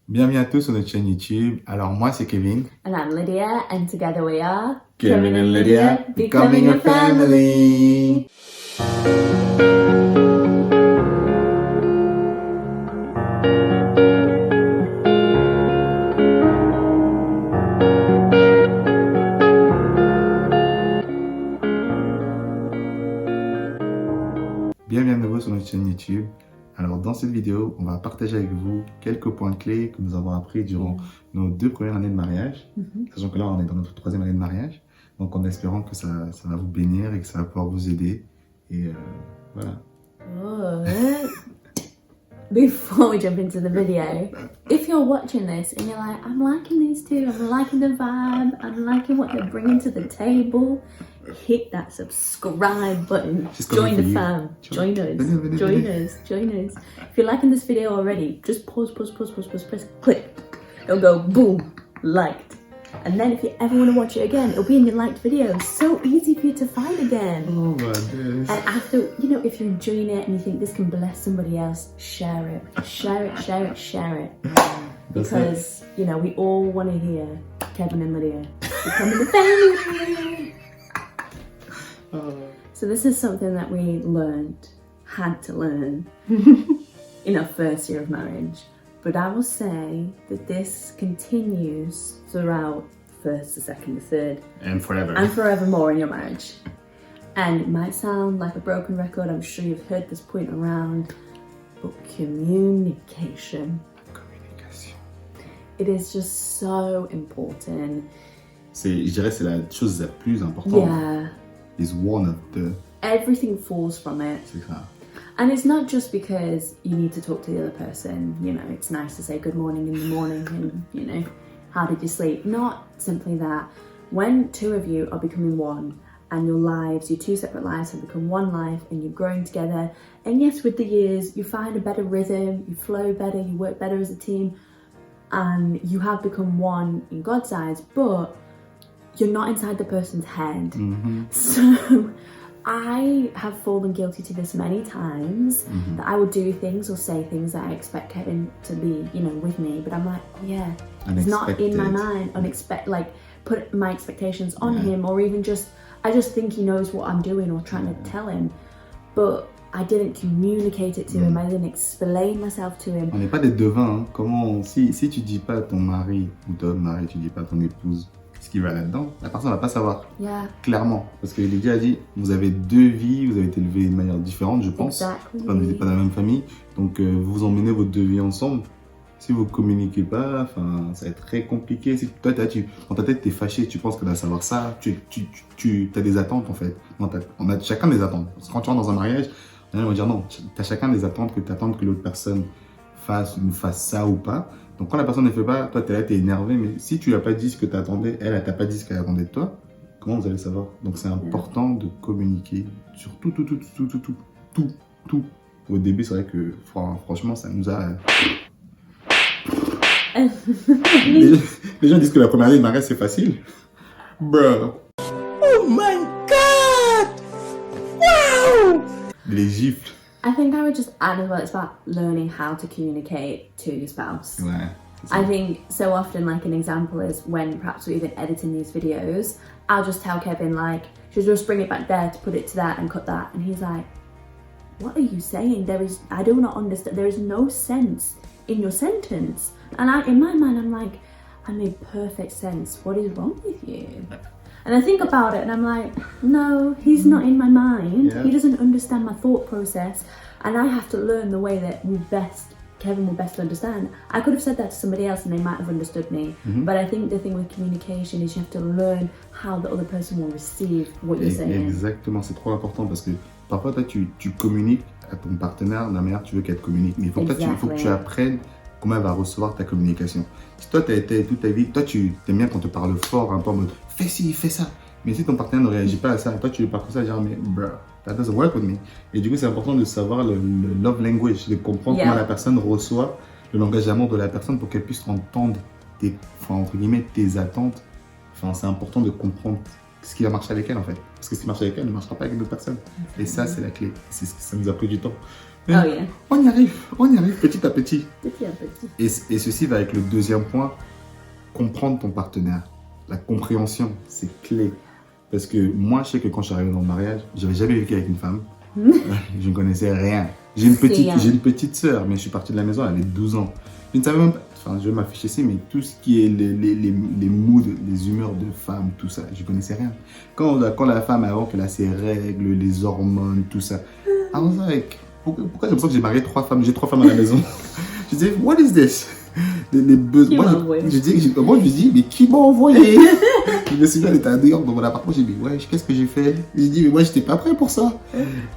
Bienvenue à tous sur notre chaîne YouTube. Alors moi c'est Kevin. And I'm Lydia, and together we are Kevin and Lydia, becoming a family. Bienvenue à nouveau sur notre chaîne YouTube. Alors dans cette vidéo, on va partager avec vous quelques points clés que nous avons appris durant nos 2 premières années de mariage. Sachant que là, on est dans notre 3e année de mariage. Donc en espérant que ça va vous bénir et que ça va pouvoir vous aider. Et voilà. Oh. Before we jump into the video, if you're watching this and you're like, I'm liking these two, I'm liking the vibe, I'm liking what they're bringing to the table, hit that subscribe button, join the fam, join us. If you're liking this video already, just pause, press click, it'll go boom, liked. And then if you ever want to watch it again, it'll be in your liked videos. So easy for you to find again. Oh my goodness. And after, you know, if you're enjoying it and you think this can bless somebody else, share it. Because, you know, we all want to hear Kevin and Lydia becoming a family. So this is something that we had to learn in our first year of marriage. But I will say that this continues throughout the first, the second, the third. And forever. And forevermore in your marriage. And it might sound like a broken record, I'm sure you've heard this point around, but communication. It is just so important. Je dirais c'est la chose la plus importante. Yeah. Is one of the... Everything falls from it. C'est ça. And it's not just because you need to talk to the other person, you know, it's nice to say good morning in the morning and, you know, how did you sleep? Not simply that. When two of you are becoming one and your lives, your 2 separate lives have become one life and you're growing together, and yes, with the years, you find a better rhythm, you flow better, you work better as a team, and you have become one in God's eyes, but you're not inside the person's head. So I have fallen guilty to this many times, that I would do things or say things that I expect Kevin to be, you know, with me, but I'm like, oh yeah, it's not in my mind. Put my expectations on him, or even I just think he knows what I'm doing or trying to tell him, but I didn't communicate it to him. I didn't explain myself to him. On n'est pas des devins, hein. Comment, si tu dis pas à ton mari ou ton mari, tu dis pas à ton épouse ce qui va là-dedans, la personne va pas savoir. Yeah. Clairement. Parce que Lydia a dit, vous avez 2 vies, vous avez été élevés de manière différente, je pense. Exactly. Vous n'êtes pas dans la même famille. Donc, vous emmenez vos 2 vies ensemble. Si vous ne communiquez pas, ça va être très compliqué. Si toi, dans ta tête, tu es fâché, tu penses que tu dois savoir ça, tu as des attentes en fait. On a chacun des attentes. Parce que quand tu rentres dans un mariage, on va dire non, tu as chacun des attentes que tu attends que l'autre personne fasse ça ou pas. Donc quand la personne ne fait pas, toi tu es là, tu es énervé, mais si tu lui as pas dit ce que tu attendais, elle t'a pas dit ce qu'elle attendait de toi, comment vous allez savoir? Donc c'est important de communiquer sur tout. Au début, c'est vrai que franchement, ça nous a... les gens disent que la première année de mariage c'est facile. Bro. Oh my god! Wow! Les gifles. I think I would just add as well, it's about learning how to communicate to your spouse. Ouais, I think so often, like an example is when perhaps we're even editing these videos, I'll just tell Kevin like, should just bring it back there to put it to that and cut that. And he's like, what are you saying? I do not understand. There is no sense in your sentence. And in my mind, I'm like, I made perfect sense. What is wrong with you? And I think about it and I'm like, no, he's not in my mind. Yeah. He doesn't understand my thought process. And I have to learn the way that Kevin will best understand. I could have said that to somebody else and they might have understood me. But I think the thing with communication is you have to learn how the other person will receive what you're saying. Exactement, c'est trop important parce que parfois toi tu communiques à ton partenaire de la manière que tu veux qu'elle te communique. Mais il faut que tu apprennes comment elle va recevoir ta communication. Si toi, tu as été toute ta vie, toi, tu aimes bien quand on te parle fort, un peu en mode « fais ci, fais ça ». Mais si ton partenaire ne réagit pas à ça, toi, tu lui parles comme ça, genre « mais bro, that doesn't work with me ». Et du coup, c'est important de savoir le love language, de comprendre comment la personne reçoit le langage d'amour de la personne pour qu'elle puisse entendre entre guillemets, tes attentes. C'est important de comprendre ce qui va marcher avec elle en fait. Parce que ce qui marche avec elle ne marchera pas avec d'autres personnes. Et ça, c'est la clé. Ça nous a pris du temps. Oh yeah. On y arrive petit à petit. Petit à petit. Et ceci va avec le deuxième point, comprendre ton partenaire. La compréhension, c'est clé. Parce que moi, je sais que quand je suis arrivé dans le mariage, je n'avais jamais vécu avec une femme. Je ne connaissais rien. J'ai une petite sœur, mais je suis parti de la maison, elle avait 12 ans. Je ne savais même pas, enfin je vais m'afficher ici, mais tout ce qui est les moods, les humeurs de femmes, tout ça, je ne connaissais rien. Quand la femme, avant qu'elle a ses règles, les hormones, tout ça, I was like, pourquoi j'ai l'impression que j'ai marié 3 femmes, j'ai 3 femmes à la maison. Je dis, what is this? Les besoins. Moi, je dis, mais qui m'a envoyé? Je me souviens, elle était à New York dans mon appartement. J'ai dit, ouais, qu'est-ce que j'ai fait? J'ai dit, mais moi, j'étais pas prêt pour ça.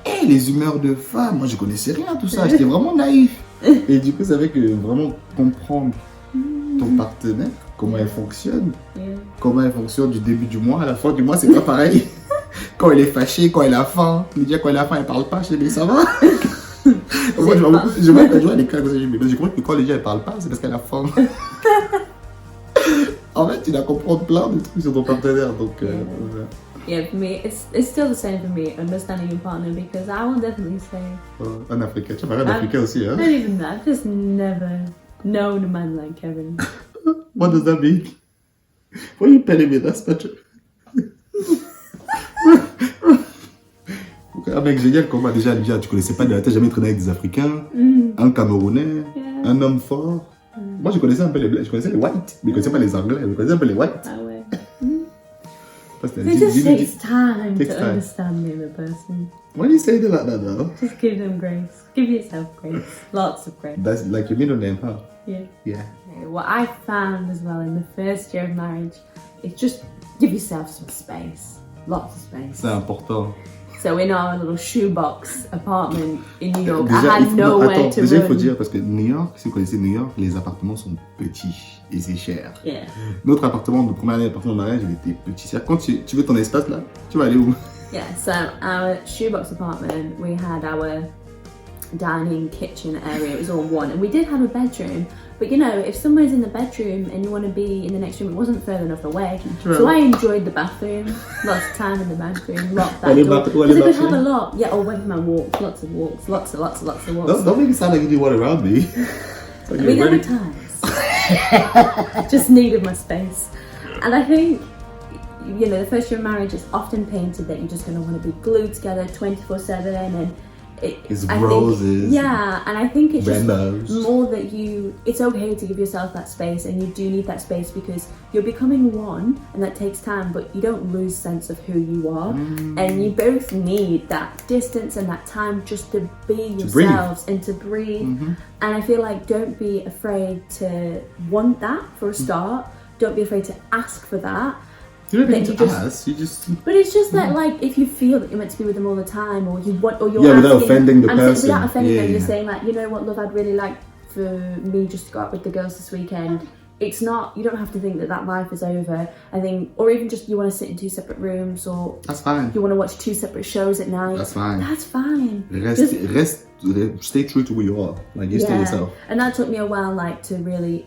Et les humeurs de femmes, moi, je connaissais rien, tout ça. J'étais vraiment naïf. Et du coup, ça fait que vraiment comprendre ton partenaire, comment elle fonctionne, du début du mois à la fin du mois, c'est pas pareil. Quand elle est fâchée, quand elle a faim. Lydia, quand elle a faim, elle parle pas. Je dis, mais ça va? Moi, je vois quand je vois les cas, je crois que quand les gens ne parlent pas, c'est parce qu'elle a faim. En fait, tu dois comprendre plein de trucs sur ton partenaire. Donc, yeah, for me, it's still the same for me, understanding your partner, because I will definitely say. Un Africain, tu as parlé d'Africain aussi, hein? Not even that, I've just never known a man like Kevin. What does that mean? Why are you telling me that's not true? Un mec génial comme moi, déjà, Lydia, tu connaissais pas, t'as jamais traîné avec des Africains, un Camerounais, un homme fort. Moi, je connaissais un peu les Blacks, je connaissais les Whites, mais je connaissais pas les Anglais, je connaissais un peu les Whites. Ah ouais. It just takes time to understand the other person. Why do you say it like that, though? Just give them grace. Give yourself grace. Lots of grace. That's like your middle name, huh? Yeah. Yeah. Okay, what I found as well in the first year of marriage is just give yourself some space. Lots of space. C'est important. So in our little shoebox apartment in New York, I had nowhere to Déjà, il run. faut dire, parce que New York, si vous connaissez New York, les appartements sont petits et c'est cher. Yeah. Notre appartement, notre première année d'appartement de mariage, il était petit. C'est-à-dire, quand tu veux ton espace là, tu vas aller où? Yeah, so our shoebox apartment, we had our dining kitchen area, it was all one, and we did have a bedroom, but you know, if somebody's in the bedroom and you want to be in the next room, it wasn't further enough away. True. So I enjoyed the bathroom, lots of time in the bathroom, locked that door, because it could have a lot. Yeah, or went for my walks, lots of walks, lots of walks. Don't make it sound like you do one around me. I mean, there were times. Just needed my space. And I think, you know, the first year of marriage is often painted that you're just going to want to be glued together 24/7, and it's roses. Yeah, and I think it's rainbows. Just more that it's okay to give yourself that space, and you do need that space because you're becoming one, and that takes time, but you don't lose sense of who you are, and you both need that distance and that time just to be yourselves and to breathe. And I feel like don't be afraid to want that for a start. Don't be afraid to ask for that. You don't need to ask, you just... But it's just that, like, if you feel that you're meant to be with them all the time, or you want, or you're without offending the person. Without offending them, you're saying, like, you know what, love, I'd really like for me just to go out with the girls this weekend. It's not, you don't have to think that life is over. I think, or even just you want to sit in 2 separate rooms, or... That's fine. You want to watch 2 separate shows at night. That's fine. That's fine. Stay true to who you are. Like, you stay yourself. And that took me a while, like, to really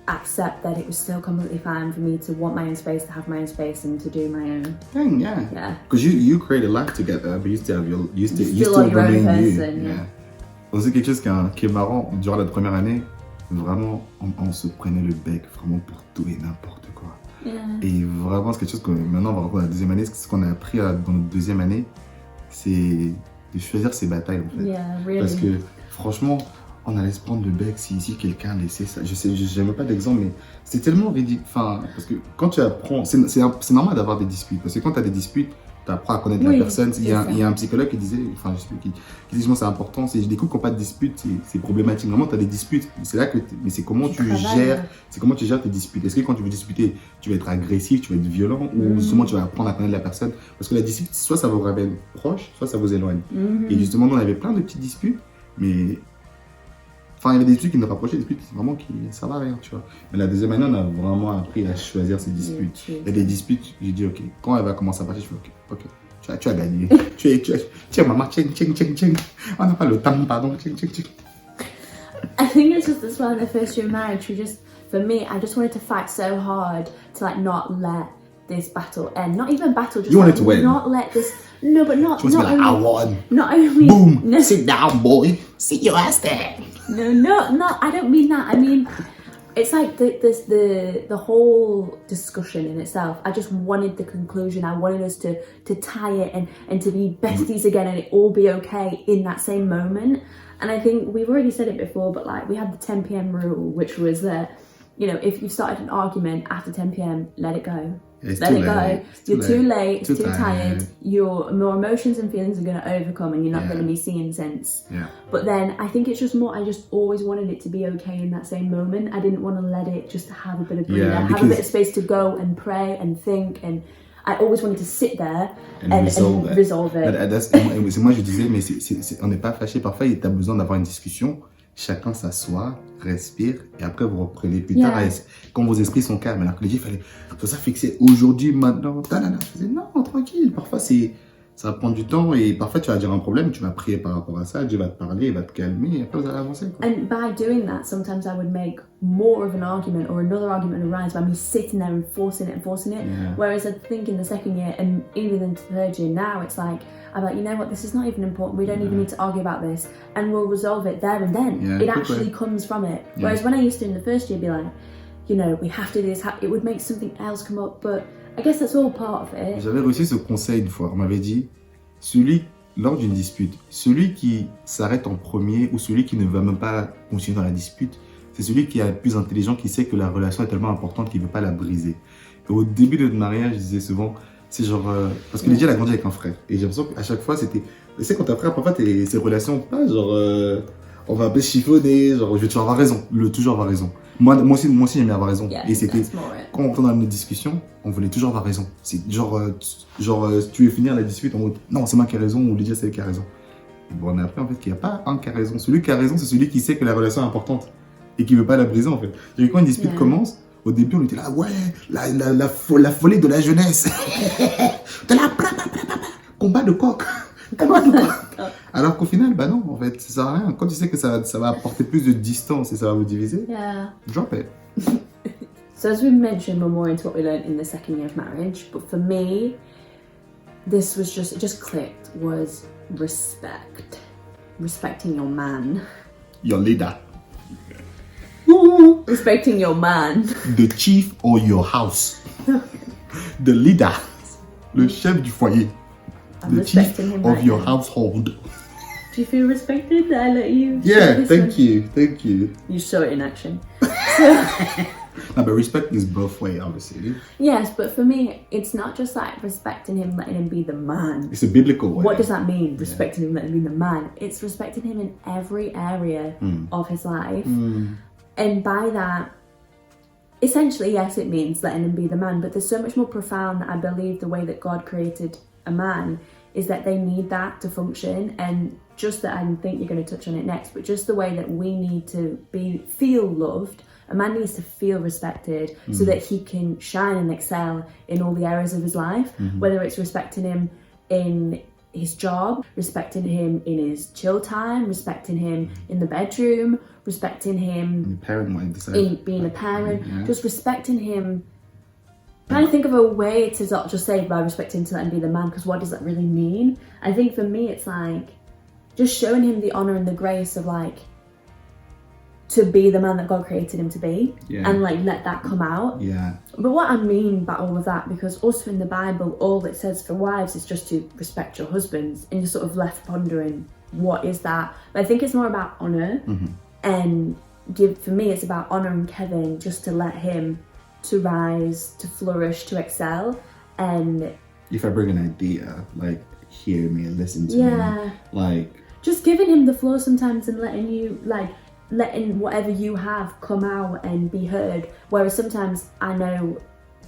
accept that it was still completely fine for me to want my own space, to have my own space, and to do my own thing. Yeah. Because you create a life together, but you still have your you still your own person. Yeah. C'est quelque chose qui est marrant. Durant la première année, vraiment, on se prenait le bec vraiment pour tout et n'importe quoi. Yeah. Et vraiment, c'est quelque chose que maintenant on va reprendre la deuxième année. Ce qu'on a appris dans notre deuxième année, c'est de choisir ses batailles en fait. Yeah, really. Parce que franchement, on allait se prendre le bec si quelqu'un laissait ça. Je sais, j'aime pas d'exemple, mais c'est tellement ridicule. Enfin, parce que quand tu apprends, c'est normal d'avoir des disputes. Parce que quand tu as des disputes, tu apprends à connaître la personne. Il y a un psychologue qui disait, enfin, je sais plus qui dit c'est important. C'est des couples qui n'ont pas de disputes, c'est problématique. Normalement, tu as des disputes. C'est là que, mais c'est comment tu gères tes disputes. Est-ce que quand tu veux disputer, tu vas être agressif, tu vas être violent, ou justement tu vas apprendre à connaître la personne. Parce que la dispute, soit ça vous ramène proche, soit ça vous éloigne. Et justement, nous, on avait plein de petites disputes, mais enfin, il y avait des disputes qui nous rapprochaient, des disputes vraiment qui ça va rien, tu vois. Mais la deuxième année, on a vraiment appris à choisir ces disputes. Il y a des disputes, j'ai dit, ok, quand elle va commencer à partir, je fais, ok, tu as gagné. tu es maman, tcheng. On n'a pas le temps, pardon, tcheng. I think it's just as well in the first year of marriage, for me, I just wanted to fight so hard to like not let this battle end. Not even battle, just You wanted to win. Not let this. No, but not. She wants to be like, I won. Not only. Boom. No, Sit down, boy. Sit your ass there. No. I don't mean that. I mean, it's like the whole discussion in itself. I just wanted the conclusion. I wanted us to tie it and to be besties again and it all be okay in that same moment. And I think we've already said it before, but like we had the 10 p.m. rule, which was that, you know, if you started an argument after 10 p.m, let it go. Let it go. You're too late. It's too tired. Your emotions and feelings are going to overcome, and you're not going to be seeing sense. Yeah. But then I think it's just more. I just always wanted it to be okay in that same moment. I didn't want to let it just have a bit of breather, have a bit of space to go and pray and think. And I always wanted to sit there and resolve it. Moi je disais, mais on n'est pas fâché. Parfois, tu as besoin d'avoir une discussion. Chacun s'assoit, respire, et après vous reprenez plus tard. Quand vos esprits sont calmes, alors que les gens, il faut ça fixer aujourd'hui, maintenant. Je disais, non, tranquille. Parfois, ça va prendre du temps, et parfois, tu vas dire un problème, tu vas prier par rapport à ça, Dieu va te parler, il va te calmer, et après, vous allez avancer. Quoi. And by doing that, sometimes I would make more of an argument or another argument arise by me sitting there and forcing it. Yeah. Whereas I think in the second year, and even in the third year now, it's like, I'm like, you know what, this is not even important. We don't even need to argue about this. And we'll resolve it there and then. Yeah, it actually comes from it. Yeah. Whereas when I used to in the first year be like, you know, we have to do this, it would make something else come up. But I guess that's all part of it. J'avais reçu ce conseil une fois. On m'avait dit, lors d'une dispute, celui qui s'arrête en premier ou celui qui ne va même pas continuer dans la dispute, c'est celui qui est le plus intelligent, qui sait que la relation est tellement importante qu'il ne veut pas la briser. Et au début de notre mariage, je disais souvent, c'est genre... parce que Lydia, elle a grandi avec un frère. Et j'ai l'impression qu'à chaque fois, c'était... Tu sais, quand t'as un frère, parfois, ces relations, pas genre... on va un peu chiffonner, genre, je vais toujours avoir raison. Toujours avoir raison. Moi aussi, j'aime bien avoir raison. Yeah, et c'était... Quand on entend dans nos discussions, on voulait toujours avoir raison. C'est genre tu veux finir la dispute en mode, non, c'est moi qui ai raison, ou Lydia, c'est elle qui a raison. Et bon, on a appris, en fait, qu'il n'y a pas un qui a raison. Celui qui a raison, c'est celui qui sait que la relation est importante. Et qui ne veut pas la briser, en fait. Et quand une dispute commence, au début, on était là, ouais, la folie de la jeunesse. De la combat de coq. Alors qu'au final, bah non, en fait, ça sert à rien. Quand tu sais que ça va apporter plus de distance et ça va vous diviser, drop it. So as we mentioned, we're more into what we learned in the second year of marriage. But for me, this was it just clicked, was respect. Respecting your man. Your leader. Respecting your man. The chief of your house. The leader. Le chef du foyer. The chief of your household. Do you feel respected that I let you? Yeah, thank you. You saw it in action. No, but respect is both ways, obviously. Yes, but for me, it's not just like respecting him, letting him be the man. It's a biblical way. What does that mean, respecting him, letting him be the man? It's respecting him in every area of his life. And by that, essentially, yes, it means letting him be the man, but there's so much more profound that I believe the way that God created a man is that they need that to function. And just that, I think you're going to touch on it next, but just the way that we need to feel loved. A man needs to feel respected so that he can shine and excel in all the areas of his life, whether it's respecting him in his job, respecting him in his chill time, respecting him in the bedroom, respecting him in being a parent, just respecting him. Trying to think of a way to not just say by respecting to let him be the man, because what does that really mean? I think for me it's like just showing him the honour and the grace of like to be the man that God created him to be, and like let that come out. But what I mean by all of that, because also in the Bible, all it says for wives is just to respect your husbands, and you're sort of left pondering, what is that? But I think it's more about honour, and for me, it's about honouring Kevin, just to let him to rise, to flourish, to excel. And if I bring an idea, like hear me and listen to me, like just giving him the floor sometimes and letting whatever you have come out and be heard. Whereas sometimes I'm not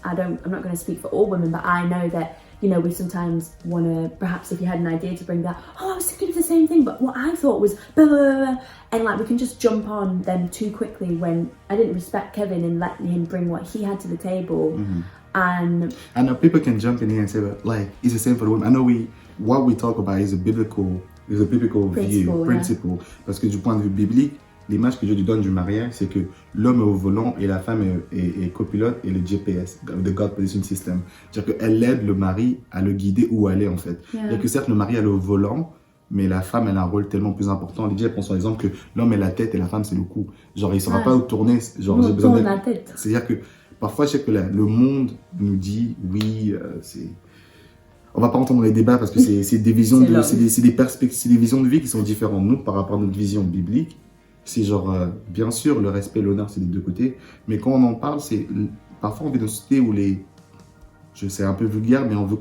going to speak for all women, but I know that, you know, we sometimes want to, perhaps if you had an idea to bring that, I was thinking of the same thing, but what I thought was blah, blah, blah, blah. And like we can just jump on them too quickly when I didn't respect Kevin and letting him bring what he had to the table. And I know people can jump in here and say, but like, it's the same for the women. I know what we talk about is a biblical principle. Parce que du point de vue biblique, l'image que Dieu lui donne du mariage, c'est que l'homme est au volant et la femme est copilote et le GPS, the God Position System. C'est-à-dire qu'elle aide le mari à le guider où aller en fait. C'est-à-dire que certes, le mari elle est au volant, mais la femme, elle a un rôle tellement plus important. Lydia, elle pense par exemple que l'homme est la tête et la femme, c'est le cou. Genre, il ne saura pas où tourner. Genre, j'ai besoin la tête. C'est-à-dire que parfois, je sais que le monde nous dit, oui, c'est... On va pas entendre les débats parce que c'est des visions c'est des perspectives, c'est des visions de vie qui sont différentes de nous par rapport à notre vision biblique. C'est genre, bien sûr, le respect, l'honneur, c'est des deux côtés. Mais quand on en parle, c'est parfois on vit dans une société où les... C'est un peu vulgaire, mais on veut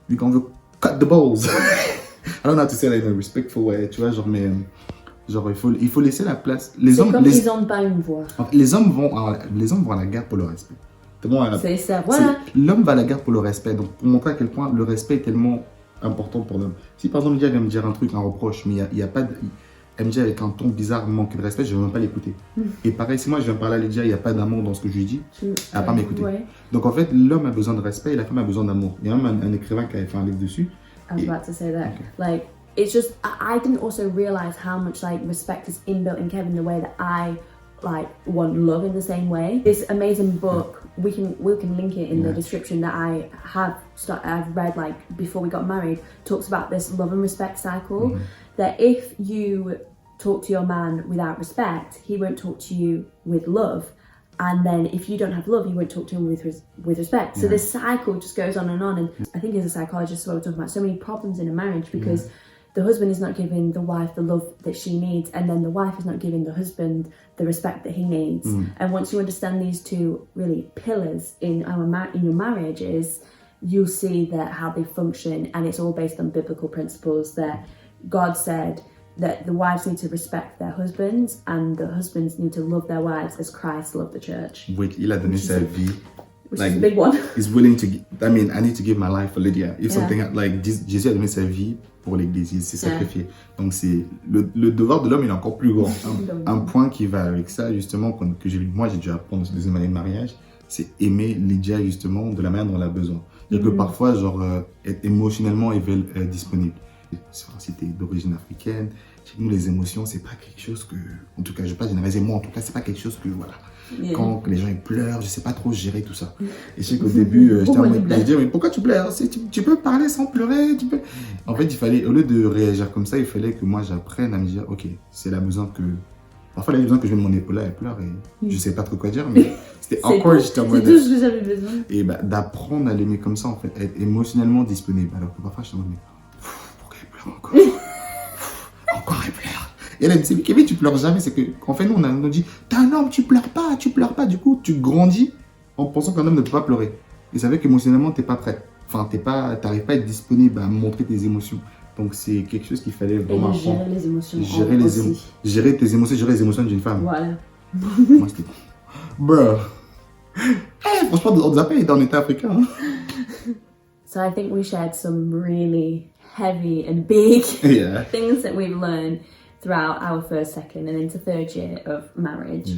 cut the balls. I don't know how to say that in a respectful way, tu vois, genre, mais genre, il faut laisser la place. Les hommes, comme ils n'ont pas une voix. Les hommes vont à la guerre pour le respect. C'est ça, voilà. L'homme va à la guerre pour le respect, donc pour montrer à quel point le respect est tellement important pour l'homme. Si par exemple, Lydia vient me dire un truc, un reproche, mais il y a pas de... Elle me dit avec un ton bizarre, manque de respect, je ne vais même pas l'écouter. Et pareil, si moi je viens parler à Lydia, il n'y a pas d'amour dans ce que je lui dis, elle ne va pas m'écouter. Ouais. Donc en fait, l'homme a besoin de respect et la femme a besoin d'amour. Il y a même un écrivain qui avait fait un livre dessus. I was about to say that. Okay. Like, it's just, I didn't also realize how much like respect is inbuilt in Kevin the way that I like want love in the same way. This amazing book, we can link it in the description that I've read like before we got married, talks about this love and respect cycle. That if you talk to your man without respect, he won't talk to you with love. And then if you don't have love, you won't talk to him with respect. So this cycle just goes on. And I think as a psychologist, we're talking about so many problems in a marriage because the husband is not giving the wife the love that she needs, and then the wife is not giving the husband the respect that he needs. And once you understand these two really pillars in your marriages, you'll see that how they function, and it's all based on biblical principles that God said that the wives need to respect their husbands and the husbands need to love their wives as Christ loved the church. Oui, il a donné sa vie. Which is a big one. He's willing to, I need to give my life for Lydia. If something like Jésus a donné sa vie pour l'église, il s'est sacrifié. Donc c'est le devoir de l'homme, il est encore plus grand. Un point qui va avec ça, justement, que moi j'ai dû apprendre dans cette deuxième année de mariage, c'est aimer Lydia, justement, de la manière dont elle a besoin. C'est-à-dire que parfois, genre, être émotionnellement disponible. Si t'es d'origine africaine, chez nous les émotions c'est pas quelque chose que, en tout cas je vais pas généraliser, moi en tout cas c'est pas quelque chose que voilà, quand les gens ils pleurent, je sais pas trop gérer tout ça. Et je sais qu'au début j'ai dit mais pourquoi tu pleures, tu peux parler sans pleurer, tu peux... En fait il fallait, au lieu de réagir comme ça, il fallait que moi j'apprenne à me dire ok, c'est elle a besoin que, parfois elle a besoin que je mette mon épaule là, elle pleure et je sais pas trop quoi dire, mais c'était encore j'étais en mode, c'est tout ce que j'avais besoin. Et bah d'apprendre à l'aimer comme ça en fait, être émotionnellement disponible, alors que parfois je suis en mode encore elle pleure. Et elle me dit, Kevin, tu pleures jamais. C'est que, en fait, nous, on nous dit, t'es un homme, tu pleures pas. Du coup, tu grandis en pensant qu'un homme ne peut pas pleurer. Et ça fait qu'émotionnellement, t'es pas prêt. Enfin, t'arrives pas à être disponible à montrer tes émotions. Donc, c'est quelque chose qu'il fallait vraiment apprendre. Gérer les émotions. Gérer tes émotions, gérer les émotions d'une femme. Voilà. Moi, c'était, bro. Franchement, on nous a pas aidé en état africain. Hein. So I think we shared some really heavy and big things that we've learned throughout our first, second and into third year of marriage.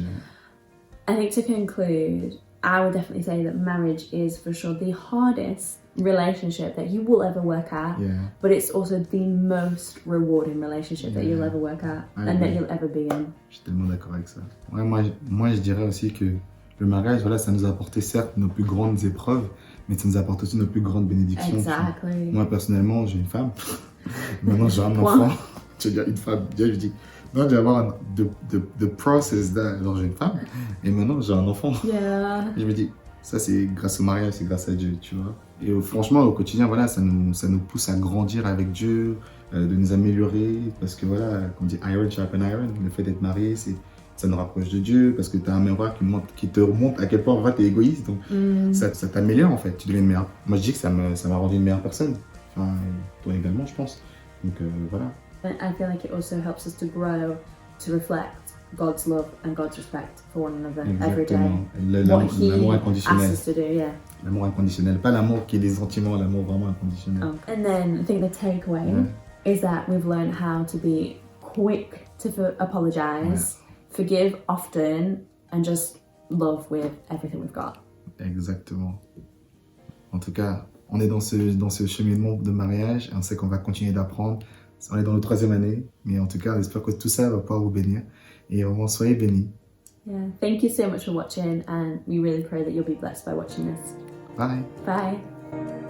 I think to conclude, I would definitely say that marriage is for sure the hardest relationship that you will ever work at, but it's also the most rewarding relationship that you'll ever work at and that you'll ever be in. Je suis tellement d'accord avec ça. Ouais, moi je dirais aussi que le mariage, voilà, ça nous a apporté certes nos plus grandes épreuves, mais ça nous apporte aussi nos plus grandes bénédictions. Exactly. Moi, personnellement, j'ai une femme. Maintenant, j'ai un enfant. Tu veux dire une femme. Je dis, non, je vais avoir the process là. Alors, j'ai une femme. Et maintenant, j'ai un enfant. Je me dis, ça, c'est grâce au mariage, c'est grâce à Dieu, tu vois. Et franchement, au quotidien, voilà, ça nous pousse à grandir avec Dieu, de nous améliorer. Parce que voilà, comme on dit, iron sharpen iron. Le fait d'être marié, ça nous rapproche de Dieu parce que tu as un miroir qui te remonte à quel point en fait, tu es égoïste. Donc ça t'améliore en fait. Tu deviens une meilleure. Moi je dis que ça m'a rendu une meilleure personne. Enfin, toi également, je pense. Donc voilà. I feel like it also helps us to grow, to reflect God's love and God's respect for one another every day. L'amour inconditionnel. Asks us to do, L'amour inconditionnel. Pas l'amour qui est des sentiments, l'amour vraiment inconditionnel. And then I think the takeaway is that we've learned how to be quick to apologize. Forgive often and just love with everything we've got. Exactement. En tout cas, on est dans ce cheminement de mariage et on sait qu'on va continuer d'apprendre. On est dans notre 3e année, mais en tout cas, j'espère que tout ça va pouvoir vous bénir. Et vraiment, soyez bénis. Yeah. Thank you so much for watching, and we really pray that you'll be blessed by watching this. Bye. Bye.